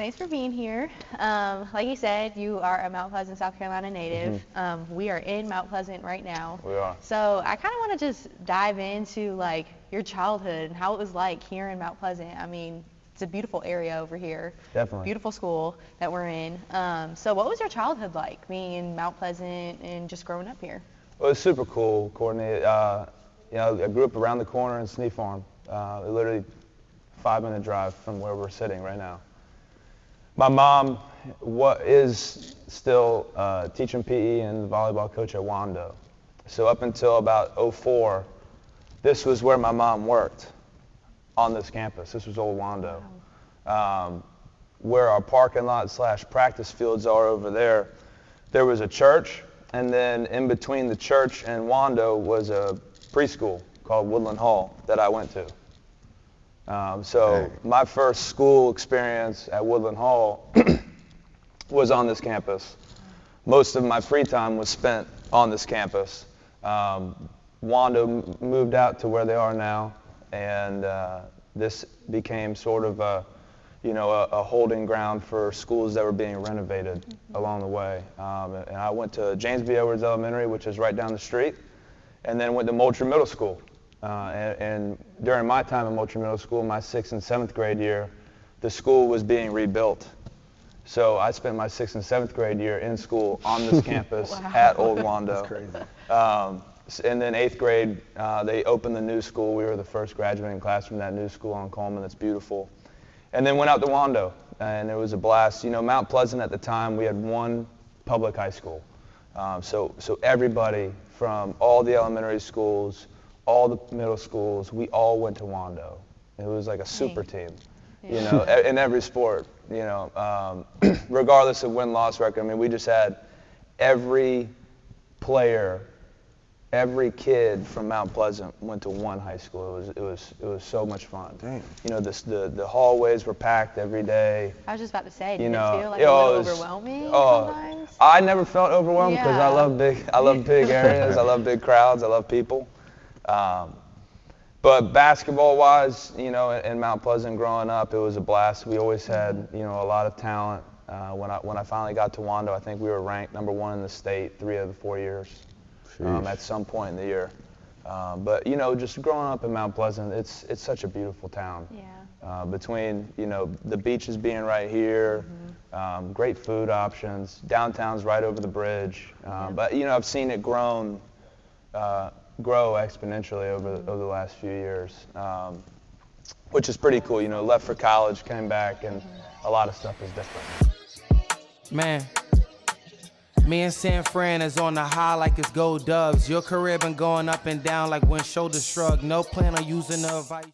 Thanks for being here. Like you said, you are a Mount Pleasant, South Carolina native. We are in Mount Pleasant right now. We are. So I kind of want to just dive into like your childhood and how it was like here in Mount Pleasant. I mean, it's a beautiful area over here. Definitely. Beautiful school that we're in. So what was your childhood like being in Mount Pleasant and just growing up here? Well, it was super cool, Courtney. I grew up around the corner in Snee Farm, literally 5-minute drive from where we're sitting right now. My mom is still teaching PE and the volleyball coach at Wando. So up until about '04, this was where my mom worked on this campus. This was old Wando. Where our parking lot / practice fields are over there, there was a church, and then in between the church and Wando was a preschool called Woodland Hall that I went to. My first school experience at Woodland Hall was on this campus. Most of my free time was spent on this campus. Wando moved out to where they are now, and this became sort of a holding ground for schools that were being renovated along the way. And I went to James B. Edwards Elementary, which is right down the street, and then went to Moultrie Middle School. And during my time in Moultrie Middle School, my 6th and 7th grade year, the school was being rebuilt. So I spent my 6th and 7th grade year in school on this campus at Old Wando. That's crazy. And then 8th grade, they opened the new school. We were the first graduating class from that new school on Coleman. That's beautiful. And then went out to Wando, and it was a blast. You know, Mount Pleasant at the time, we had one public high school. So everybody from all the elementary schools, all the middle schools, we all went to Wando. It was like a super team, you know, in every sport, you know, regardless of win-loss record. I mean, we just had every player, every kid from Mount Pleasant went to one high school. It was so much fun. Dang. You know, the hallways were packed every day. I was just about to say, did You it know, feel like it a little was- overwhelming Oh, sometimes? I never felt overwhelmed because Yeah. I love big areas. I love big crowds. I love people. But basketball-wise, you know, in Mount Pleasant growing up, it was a blast. We always had, you know, a lot of talent. When I finally got to Wando, I think we were ranked #1 in the state 3 of the 4 years at some point in the year. But you know, just growing up in Mount Pleasant, it's such a beautiful town. Yeah. Between, you know, the beaches being right here, great food options, downtown's right over the bridge. But you know, I've seen it grow exponentially over the last few years, which is pretty cool. You know, left for college, came back, and a lot of stuff is different. Man, me and San Fran is on the high like it's gold doves. Your career been going up and down like when shoulders shrug. No plan on using the advice.